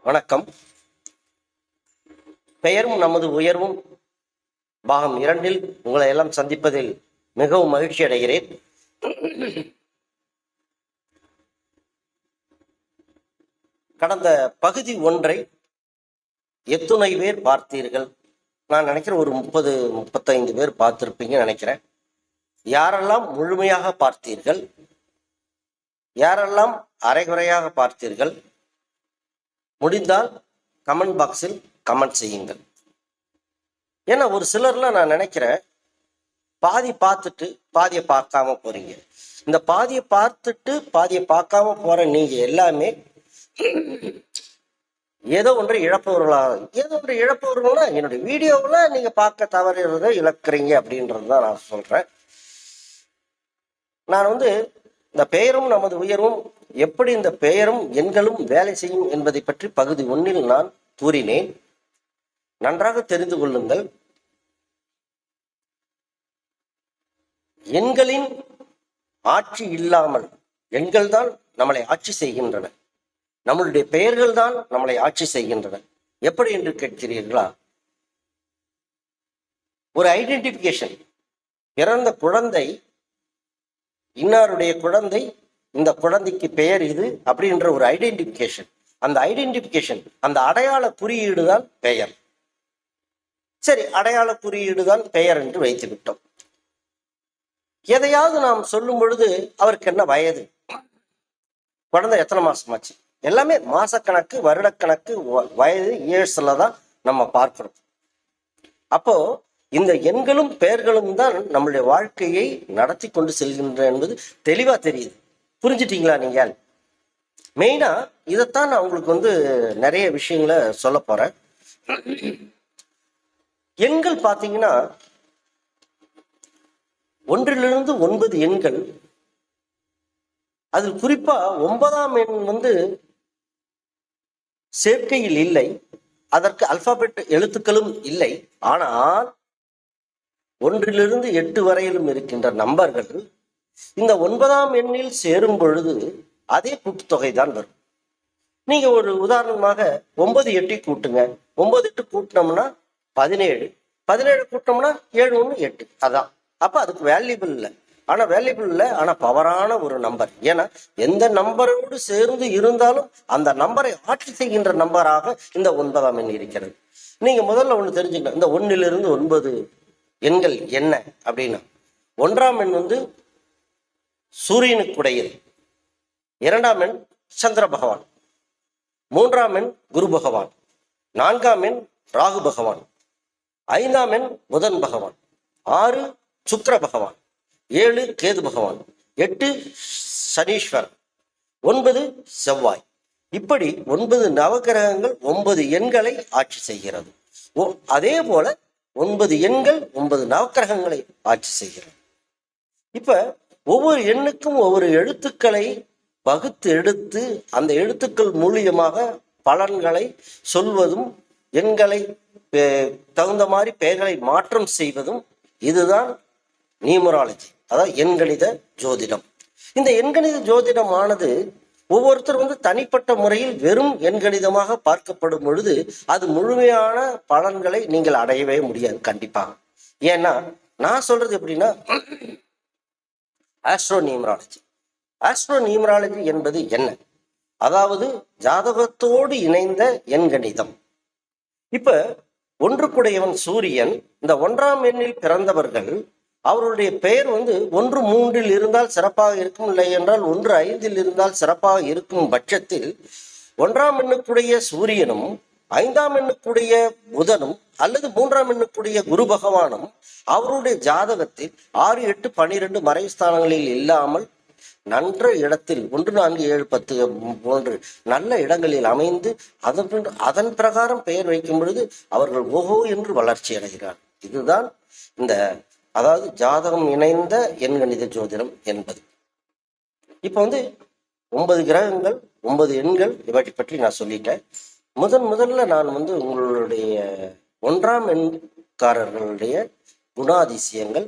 வணக்கம். பெயரும் நமது உயர்வும் பாகம் 2 உங்களை எல்லாம் சந்திப்பதில் மிகவும் மகிழ்ச்சி அடைகிறேன். கடந்த பகுதி 1 எத்துணை பேர் பார்த்தீர்கள்? நான் நினைக்கிறேன் ஒரு 30-35 பேர் பார்த்திருப்பீங்க நினைக்கிறேன். யாரெல்லாம் முழுமையாக பார்த்தீர்கள், யாரெல்லாம் அரைகுறையாக பார்த்தீர்கள், முடிந்தால் கமெண்ட் பாக்ஸில் கமெண்ட் செய்யுங்கள். ஏன்னா ஒரு சிலர்லாம் நான் நினைக்கிறேன் பாதி பார்த்துட்டு பாதியை பார்க்காம போறீங்க. இந்த பாதியை பார்த்துட்டு பாதியை பார்க்காம போற நீங்க எல்லாமே ஏதோ ஒன்றை இழப்பவர்களா என்னுடைய வீடியோவில் நீங்க பார்க்க தவறுறதை இழக்கிறீங்க அப்படின்றது தான் நான் சொல்றேன். நான் இந்த பெயரும் நமது உயர்வும் எப்படி இந்த பெயரும் எண்களும் வேலை செய்யும் என்பதை பற்றி பகுதி 1 நான் கூறினேன். நன்றாக தெரிந்து கொள்ளுங்கள். எண்களின் ஆட்சி இல்லாமல் எண்கள் தான் நம்மளை ஆட்சி செய்கின்றன. நம்மளுடைய பெயர்கள் தான் நம்மளை ஆட்சி செய்கின்றன. எப்படி என்று கேட்கிறீர்களா? ஒரு ஐடென்டிபிகேஷன். பிறந்த குழந்தை இன்னாருடைய குழந்தை, இந்த குழந்தைக்கு பெயர் இது அப்படின்ற ஒரு ஐடென்டிபிகேஷன். அந்த அடையாள குறியீடு தான் பெயர். சரி, அடையாள குறியீடு தான் பெயர் என்று வைத்து விட்டோம். எதையாவது நாம் சொல்லும் பொழுது அவருக்கு என்ன வயது, குழந்தை எத்தனை மாசமாச்சு, எல்லாமே மாசக்கணக்கு, வருடக்கணக்கு, வயது, இயர்ஸ்ல தான் நம்ம பார்க்கிறோம். அப்போ இந்த எண்களும் பெயர்களும் தான் நம்மளுடைய வாழ்க்கையை நடத்தி கொண்டு செல்கின்றன என்பது தெளிவா தெரியுது. புரிஞ்சுட்டீங்களா? நீங்க மெயினா இதைத்தான் நான் உங்களுக்கு நிறைய விஷயங்களை சொல்ல போறேன். எண்கள் பார்த்தீங்கன்னா 1 to 9 எண்கள். அதில் குறிப்பா 9ஆம் எண் சேர்க்கையில் இல்லை. அதற்கு அல்பாபெட் எழுத்துக்களும் இல்லை. ஆனால் 1 to 8 வரையிலும் இருக்கின்ற நம்பர்கள் இந்த 9ஆம் எண்ணில் சேரும் பொழுது அதே கூட்டுத்தொகை தான் வரும். நீங்க ஒரு உதாரணமாக 9 8 கூட்டுங்க. 9 8 கூட்டினோம்னா 17. 17 கூட்டினோம்னா 7 1 8. அதான். அப்ப அதுக்கு வேல்யூபிள் இல்லை. ஆனா பவரான ஒரு நம்பர். ஏன்னா எந்த நம்பரோடு சேர்ந்து இருந்தாலும் அந்த நம்பரை ஆட்சி செய்கின்ற நம்பராக இந்த 9ஆம் எண் இருக்கிறது. நீங்க முதல்ல ஒண்ணு தெரிஞ்சுக்கணும். இந்த 1 to 9 எண்கள் என்ன அப்படின்னா, 1ஆம் எண் சூரியனுக்குடையது, 2ஆம் எண் சந்திர பகவான், 3ஆம் எண் குரு பகவான், 4ஆம் எண் ராகு பகவான், 5ஆம் எண் புதன் பகவான், 6 சுக்கிர பகவான், 7 கேது பகவான், 8 சனீஸ்வரன், 9 செவ்வாய். இப்படி 9 நவகிரகங்கள் 9 எண்களை ஆட்சி செய்கிறது. அதே போல 9 எண்கள் 9 நவக்கிரகங்களை ஆட்சி செய்கிறது. இப்ப ஒவ்வொரு எண்ணுக்கும் ஒவ்வொரு எழுத்துக்களை வகுத்து எடுத்து அந்த எழுத்துக்கள் மூலியமாக பலன்களை சொல்வதும் எண்களை தகுந்த மாதிரி பெயர்களை மாற்றம் செய்வதும் இதுதான் நியூமராலஜி, அதாவது எண்கணித ஜோதிடம். இந்த எண்கணித ஜோதிடமானது ஒவ்வொருத்தர் தனிப்பட்ட முறையில் வெறும் எண்கணிதமாக பார்க்கப்படும் பொழுது அது முழுமையான பலன்களை நீங்கள் அடையவே முடியாது கண்டிப்பாக. ஏன்னா நான் சொல்றது எப்படின்னா, ஆஸ்ட்ரோ நியூமராலஜி என்பது என்ன? அதாவது ஜாதகத்தோடு இணைந்த எண்கணிதம். இப்ப 1 சூரியன். இந்த 1ஆம் எண்ணில் பிறந்தவர்கள் அவருடைய பெயர் 1 3 இருந்தால் சிறப்பாக இருக்கும், இல்லை என்றால் 1 5 இருந்தால் சிறப்பாக இருக்கும் பட்சத்தில் 1ஆம் எண்ணுக்குடைய சூரியனும் 5ஆம் எண்ணுக்குடைய புதனும் அல்லது 3ஆம் எண்ணுக்குடைய குரு பகவானும் அவருடைய ஜாதகத்தில் 6 8 12 மறைவு ஸ்தானங்களில் இல்லாமல் நன்ற இடத்தில் 1 4 7 10 போன்று நல்ல இடங்களில் அமைந்து அதன் பிரகாரம் பெயர் வைக்கும் பொழுது அவர்கள் ஓஹோ என்று வளர்ச்சி அடைகிறார். இதுதான் அதாவது ஜாதகம் இணைந்த எண்கணித ஜோதிடம் என்பது. இப்ப 9 கிரகங்கள் 9 எண்கள் இவற்றை பற்றி நான் சொல்லிட்டேன். முதல்ல நான் உங்களுடைய 1ஆம் எண்காரர்களுடைய குணாதிசயங்கள்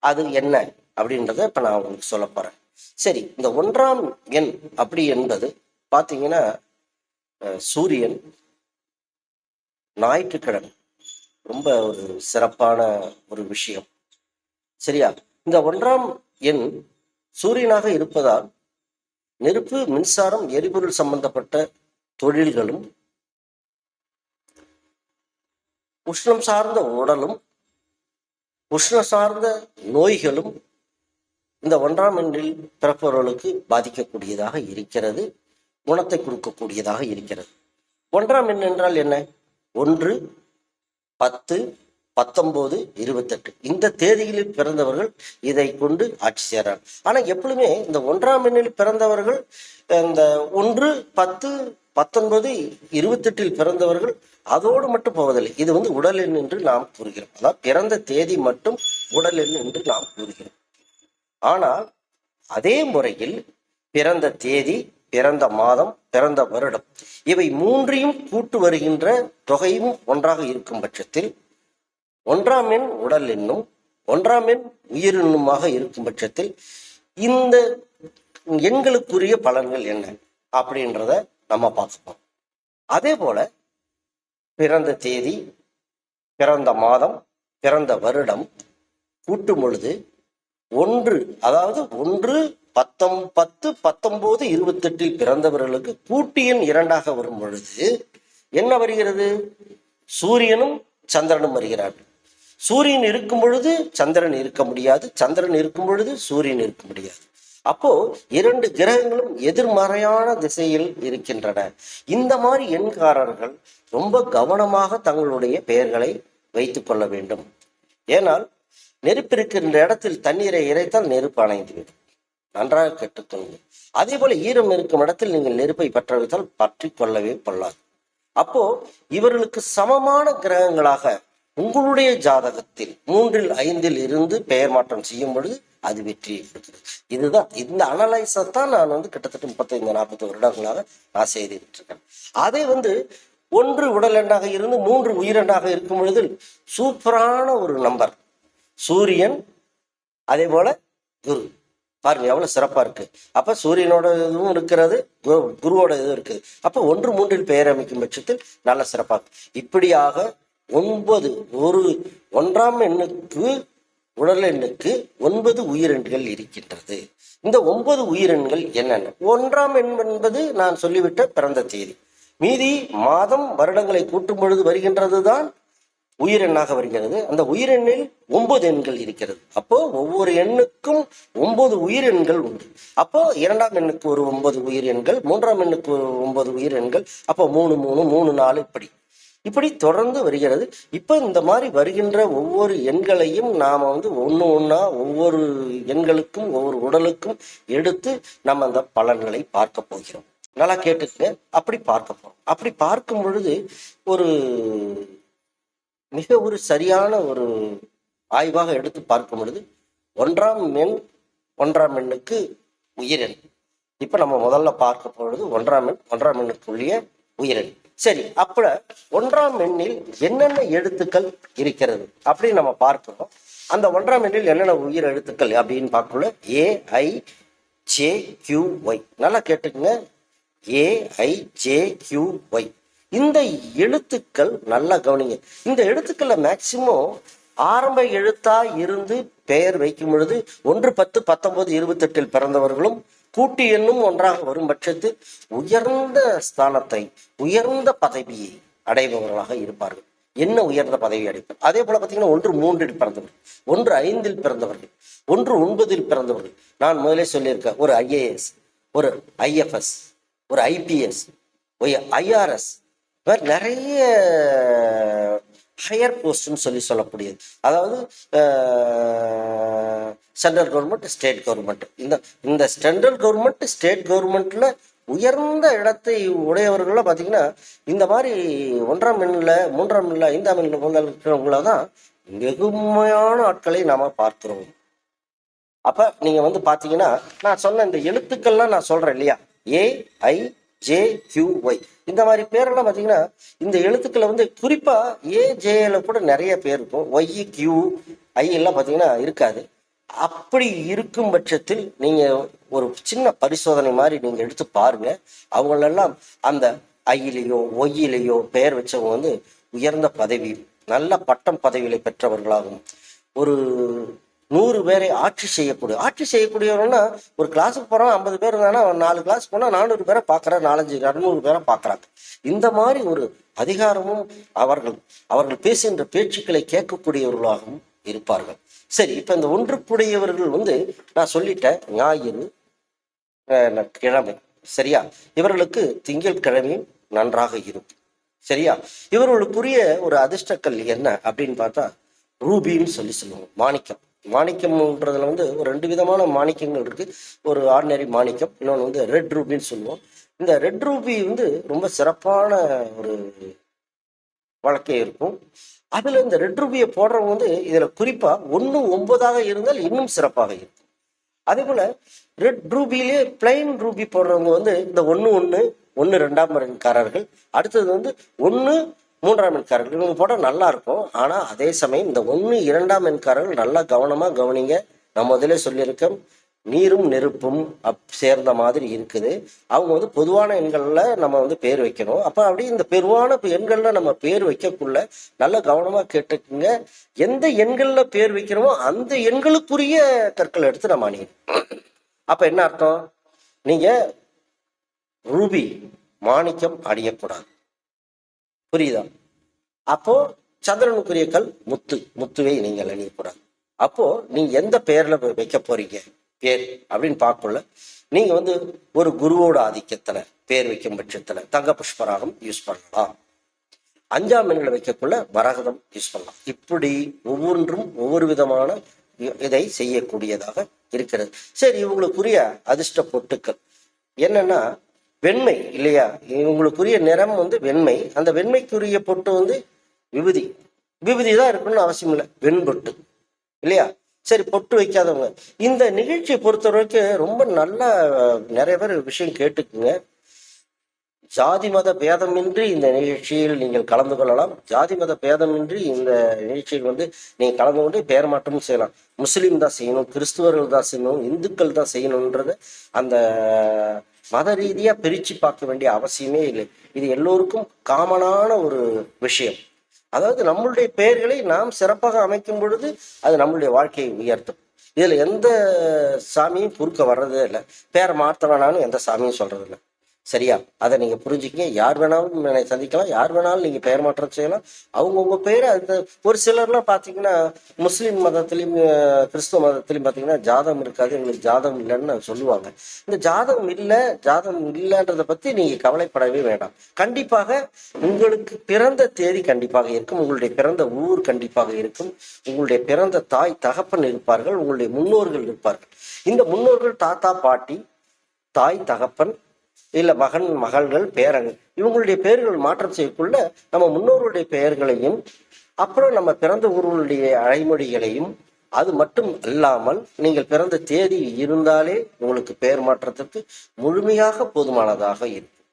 அது என்ன அப்படின்றத இப்ப நான் உங்களுக்கு சொல்ல போறேன். சரி, இந்த 1ஆம் எண் அப்படி என்பது பாத்தீங்கன்னா சூரியன் ஞாயிற்றுக்கிழமை ரொம்ப ஒரு சிறப்பான ஒரு விஷயம். சரியா? இந்த 1ஆம் எண் சூரியனாக இருப்பதால் நெருப்பு, மின்சாரம், எரிபொருள் சம்பந்தப்பட்ட தொழில்களும், உஷ்ணம் சார்ந்த உடலும், உஷ்ணம் சார்ந்த நோய்களும் இந்த 1ஆம் எண்ணில் பிறப்பவர்களுக்கு பாதிக்கக்கூடியதாக இருக்கிறது, குணத்தை கொடுக்கக்கூடியதாக இருக்கிறது. 1ஆம் எண் என்றால் என்ன? 1, 10, 19, 28 இந்த தேதிகளில் பிறந்தவர்கள் இதை கொண்டு ஆட்சி செய்கிறார். ஆனால் எப்பொழுதுமே இந்த 1ஆம் எண்ணில் பிறந்தவர்கள் இந்த 1, 10, 19, 28 பிறந்தவர்கள் அதோடு மட்டும் போவதில்லை. இது உடல் எண் என்று நாம் கூறுகிறோம். அதாவது பிறந்த தேதி மட்டும் உடல் எண் என்று நாம் கூறுகிறோம். ஆனால் அதே முறையில் பிறந்த தேதி, பிறந்த மாதம், பிறந்த வருடம் இவை மூன்றையும் கூட்டு வருகின்ற தொகையும் ஒன்றாக இருக்கும் பட்சத்தில் 1ஆம் எண் உடல் எண்ணும் 1ஆம் எண் உயிரெண்ணுமாக இருக்கும் பட்சத்தில் இந்த எண்களுக்குரிய பலன்கள் என்ன அப்படின்றத நம்ம பார்ப்போம். அதே போல பிறந்த தேதி, பிறந்த மாதம், பிறந்த வருடம் கூட்டும் பொழுது 1, அதாவது 1, 10, 19, 28 பிறந்தவர்களுக்கு கூட்டு எண் 2ஆக வரும் பொழுது என்ன வருகிறது? சூரியனும் சந்திரனும் வருகிறார்கள். சூரியன் இருக்கும் பொழுது சந்திரன் இருக்க முடியாது, சந்திரன் இருக்கும் பொழுது சூரியன் இருக்க முடியாது. அப்போ 2 கிரகங்களும் எதிர்மறையான திசையில் இருக்கின்றன. இந்த மாதிரி எண்காரர்கள் ரொம்ப கவனமாக தங்களுடைய பெயர்களை வைத்துக் கொள்ள வேண்டும். ஏனால் நெருப்பு இருக்கின்ற இடத்தில் தண்ணீரை இறைத்தால் நெருப்பு அணைந்துவிடும். நன்றாக கேட்டுக்கொள்ளுங்கள். அதே போல ஈரம் இருக்கும் இடத்தில் நீங்கள் நெருப்பை பற்ற வைத்தால் பற்றி கொள்ளவே கொள்ளாது. அப்போ இவர்களுக்கு சமமான கிரகங்களாக உங்களுடைய ஜாதகத்தில் 3, 5 இருந்து பெயர் மாற்றம் செய்யும் பொழுது அது வெற்றியை கொடுக்கிறது. இதுதான் இந்த அனலைஸை தான் நான் கிட்டத்தட்ட 35-40 வருடங்களாக நான் செய்துட்டு இருக்கேன். அதை 1 உடல் எண்ணாக இருந்து 3 உயிரெண்ணாக இருக்கும் பொழுது சூப்பரான ஒரு நம்பர் சூரியன், அதே போல குரு. பாருங்க எவ்வளவு சிறப்பா இருக்கு. அப்ப சூரியனோட இதுவும் இருக்கிறது, குருவோட இதுவும் இருக்குது. அப்ப 1, 3 பெயர் அமைக்கும் பட்சத்தில் நல்ல சிறப்பா இருக்கு. இப்படியாக 9 ஒரு 1ஆம் எண்ணுக்கு உடல் எண்ணுக்கு 9 உயிரெண்கள் இருக்கின்றது. இந்த 9 உயிரெண்கள் என்னென்ன? 1ஆம் எண் என்பது நான் சொல்லிவிட்ட பிறந்த தேதி. மீதி மாதம், வருடங்களை கூட்டும் பொழுது வருகின்றது தான் உயிரெண்ணாக வருகிறது. அந்த உயிரெண்ணில் 9 எண்கள் இருக்கிறது. அப்போ ஒவ்வொரு எண்ணுக்கும் 9 உயிரெண்கள் உண்டு. அப்போ 2ஆம் எண்ணுக்கு ஒரு 9 உயிரெண்கள், 3ஆம் எண்ணுக்கு ஒரு 9 உயிரெண்கள். அப்போ 3, 3, 3, 4 இப்படி தொடர்ந்து வருகிறது. இப்போ இந்த மாதிரி வருகின்ற ஒவ்வொரு எண்களையும் நாம் ஒன்று ஒன்றா ஒவ்வொரு எண்களுக்கும் ஒவ்வொரு உடலுக்கும் எடுத்து நம்ம அந்த பலன்களை பார்க்க போகிறோம். நல்லா கேட்டுக்க. அப்படி பார்க்க போறோம். அப்படி பார்க்கும் பொழுது ஒரு மிக ஒரு சரியான ஒரு ஆய்வாக எடுத்து பார்க்கும் பொழுது 1ஆம் எண் 1ஆம் எண்ணுக்கு உயிரெண். இப்ப நம்ம முதல்ல பார்க்க பொழுது 1ஆம் எண் 1ஆம் எண்ணுக்குரிய உயிரெண். சரி, அப்ப 1ஆம் எண்ணில் என்னென்ன எழுத்துக்கள் இருக்கிறது அப்படின்னு நம்ம பார்க்கிறோம். அந்த 1ஆம் எண்ணில் என்னென்ன உயிர் எழுத்துக்கள் அப்படின்னு பார்க்கல AIJQY. நல்லா கேட்டுக்குங்க. AIJQY. இந்த எழுத்துக்கள் நல்லா கவனிங்க. இந்த எழுத்துக்களை மேக்சிமம் ஆரம்ப எழுத்தா இருந்து பெயர் வைக்கும் பொழுது 1, 10, 19, 28 பிறந்தவர்களும் கூட்டு எண்ணும் ஒன்றாக வரும் பட்சத்தில் உயர்ந்த ஸ்தானத்தை, உயர்ந்த பதவியை அடைபவர்களாக இருப்பார்கள். என்ன உயர்ந்த பதவி அடைப்பார்? அதே போல பார்த்தீங்கன்னா 1, 3 பிறந்தவர்கள், 1, 5 பிறந்தவர்கள், 1, 9 பிறந்தவர்கள். நான் முதலே சொல்லியிருக்கேன், ஒரு IAS, ஒரு IFS, ஒரு IPS, ஒரு IRS, நிறைய ஹையர் போஸ்ட்னு சொல்லக்கூடியது. அதாவது சென்ட்ரல் கவர்மெண்ட், ஸ்டேட் கவர்மெண்ட். இந்த சென்ட்ரல் கவர்மெண்ட், ஸ்டேட் கவர்மெண்ட்ல உயர்ந்த இடத்தை உடையவர்கள பார்த்தீங்கன்னா இந்த மாதிரி 1ஆம் எண்ணில், 3ஆம் எண்ணில், 5ஆம் எண்ணில் இருக்கிறவங்கள தான் வெகுமையான ஆட்களை நாம பார்க்கிறோம். அப்ப நீங்க பாத்தீங்கன்னா நான் சொன்ன இந்த எழுத்துக்கள்லாம் நான் சொல்றேன் இல்லையா, AIJQY இந்த மாதிரி பேரெல்லாம் பார்த்தீங்கன்னா இந்த எழுத்துக்களை குறிப்பா AJல கூட நிறைய பேர் இருக்கும். YQI எல்லாம் பார்த்தீங்கன்னா இருக்காது. அப்படி இருக்கும் பட்சத்தில் நீங்க ஒரு சின்ன பரிசோதனை மாதிரி நீங்க எடுத்து பாருங்க. அவங்களெல்லாம் அந்த ஐயிலேயோ ஒய்யிலேயோ பெயர் வச்சவங்க வந்து உயர்ந்த பதவி, நல்ல பட்டம் பதவிகளை பெற்றவர்களாகும். ஒரு 100 பேரை ஆட்சி செய்யக்கூடியவங்கன்னா, ஒரு கிளாஸுக்கு போகிறோம் 50 பேர் இருந்தாங்கன்னா 4 கிளாஸ் போனால் 400 பேரை பார்க்குறான், 400 பேரை பார்க்குறாங்க. இந்த மாதிரி ஒரு அதிகாரமும் அவர்கள் பேசுகின்ற பேச்சுக்களை கேட்கக்கூடியவர்களாகவும் இருப்பார்கள். சரி, இப்போ இந்த ஒன்றுக்குடையவர்கள் வந்து நான் சொல்லிட்டேன், ஞாயிறு கிழமை, சரியா? இவர்களுக்கு திங்கட்கிழமையும் நன்றாக இருக்கும், சரியா? இவர்களுக்குரிய ஒரு அதிர்ஷ்டக்கல் என்ன அப்படின்னு பார்த்தா ரூபின்னு சொல்லுவோம். மாணிக்கம்ன்றதுல வந்து ஒரு 2 விதமான மாணிக்கங்கள் இருக்கு. ஒரு ஆர்டினரி மாணிக்கம், இன்னொன்று வந்து ரெட் ரூபின்னு சொல்லுவோம். இந்த ரெட் ரூபி வந்து ரொம்ப சிறப்பான ஒரு வழக்கே இருக்கும். அதுல இந்த ரெட் ரூபியை போடுறவங்க வந்து இதுல குறிப்பா 1-9 இருந்தால் இன்னும் சிறப்பாக இருக்கும். அதே போல ரெட் ரூபியிலே பிளைன் ரூபி போடுறவங்க வந்து இந்த 1-2 எண்காரர்கள், அடுத்தது வந்து 1-3 எண்காரர்கள், இவங்க போட நல்லா இருக்கும். ஆனா அதே சமயம் இந்த 1-2 எண்காரர்கள் நல்லா கவனமா கவனிங்க. நான் முதலே சொல்லியிருக்கேன், நீரும் நெருப்பும் சேர்ந்த மாதிரி இருக்குது. அவங்க வந்து பொதுவான எண்கள்ல நம்ம வந்து பேர் வைக்கணும். அப்ப அப்படி இந்த பொதுவான எண்கள்ல நம்ம பேர் வைக்கக்குள்ள நல்ல கவனமா கேட்டுக்குங்க. எந்த எண்கள்ல பேர் வைக்கிறோமோ அந்த எண்களுக்குரிய கற்கள் எடுத்து நம்ம அணியணும். அப்ப என்ன அர்த்தம்? நீங்க ரூபி மாணிக்கம் அணியக்கூடாது, புரியுதா? அப்போ சந்திரனுக்குரிய கல் முத்துவை நீங்கள் அணியக்கூடாது. அப்போ நீங்க எந்த பெயர்ல வைக்க போறீங்க பேர் அப்படின்னு பார்க்கல, நீங்க வந்து ஒரு குருவோட ஆதிக்கத்துல பேர் வைக்கும் பட்சத்துல தங்க புஷ்பராகம் யூஸ் பண்ணலாம். 5ஆம் எண்ணில் வைக்கக்குள்ள வரகதம் யூஸ் பண்ணலாம். இப்படி ஒவ்வொன்றும் ஒவ்வொரு விதமான இதை செய்யக்கூடியதாக இருக்கிறது. சரி, இவங்களுக்குரிய அதிர்ஷ்ட பொட்டுக்கள் என்னன்னா வெண்மை, இல்லையா? இவங்களுக்குரிய நிறம் வந்து வெண்மை. அந்த வெண்மைக்குரிய பொட்டு வந்து விபூதி தான் இருக்கணும்னு அவசியம் இல்லை, வெண்பொட்டு, இல்லையா? சரி, பொட்டு வைக்காதவங்க இந்த நிகழ்ச்சியை பொறுத்தவரைக்கும் ரொம்ப நல்ல நிறைய பேர் விஷயம் கேட்டுக்குங்க. ஜாதி மத பேதமின்றி இந்த நிகழ்ச்சியில் நீங்கள் கலந்து கொள்ளலாம். ஜாதி மத பேதமின்றி இந்த நிகழ்ச்சியில் வந்து நீங்கள் கலந்து கொண்டு பெயர் மாற்றமும் செய்யலாம். முஸ்லீம் தான் செய்யணும், கிறிஸ்துவர்கள் தான் செய்யணும், இந்துக்கள் தான் செய்யணுன்றது அந்த மத ரீதியா பிரிச்சு பார்க்க வேண்டிய அவசியமே இல்லை. இது எல்லோருக்கும் காமனான ஒரு விஷயம். அதாவது நம்மளுடைய பெயர்களை நாம் சிறப்பாக அமைக்கும் பொழுது அது நம்மளுடைய வாழ்க்கையை உயர்த்தும். இதுல எந்த சாமியும் குறுக்க வர்றதே இல்லை, பேரை மாற்ற வேணாலும் எந்த சாமியும் சொல்றது இல்லை, சரியா? அதை நீங்க புரிஞ்சுக்கங்க. யார் வேணாலும் என்னை சந்திக்கலாம், யார் வேணாலும் நீங்க பெயர் மாற்றம் செய்யலாம். அவங்கவுங்க பேரை அது ஒரு சிலர்லாம் பார்த்தீங்கன்னா முஸ்லீம் மதத்திலையும் கிறிஸ்துவ மதத்திலையும் பார்த்தீங்கன்னா ஜாதகம் இருக்காது, எங்களுக்கு ஜாதகம் இல்லைன்னு சொல்லுவாங்க. இந்த ஜாதகம் இல்லைன்றதை பத்தி நீங்க கவலைப்படவே வேண்டாம். கண்டிப்பாக உங்களுக்கு பிறந்த தேதி கண்டிப்பாக இருக்கும், உங்களுடைய பிறந்த ஊர் கண்டிப்பாக இருக்கும், உங்களுடைய பிறந்த தாய் தகப்பன் இருப்பார்கள், உங்களுடைய முன்னோர்கள் இருப்பார்கள். இந்த முன்னோர்கள் தாத்தா பாட்டி தாய் தகப்பன் இல்ல மகன் மகள்கள் பேரங்கள் இவங்களுடைய பெயர்கள் மாற்றம் செய்யக்குள்ள நம்ம முன்னோருடைய பெயர்களையும் அப்புறம் நம்ம பிறந்த ஊர்களுடைய அழைமொழிகளையும், அது மட்டும் அல்லாமல் நீங்கள் பிறந்த தேதி இருந்தாலே உங்களுக்கு பெயர் மாற்றத்திற்கு முழுமையாக போதுமானதாக இருக்கும்.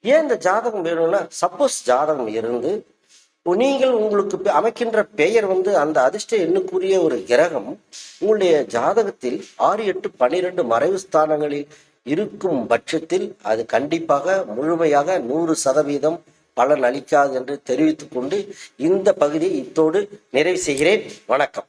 ஏன் இந்த ஜாதகம் வேணும்னா, சப்போஸ் ஜாதகம் இருந்து நீங்கள் உங்களுக்கு அமைக்கின்ற பெயர் வந்து அந்த அதிர்ஷ்ட எண்ணுக்குரிய ஒரு கிரகம் உங்களுடைய ஜாதகத்தில் 6, 8, 12 மறைவு ஸ்தானங்களில் இருக்கும் பட்சத்தில் அது கண்டிப்பாக முழுமையாக 100% பலன் அளிக்காது என்று தெரிவித்துக் கொண்டு இந்த பகுதியை இத்தோடு நிறைவு செய்கிறேன். வணக்கம்.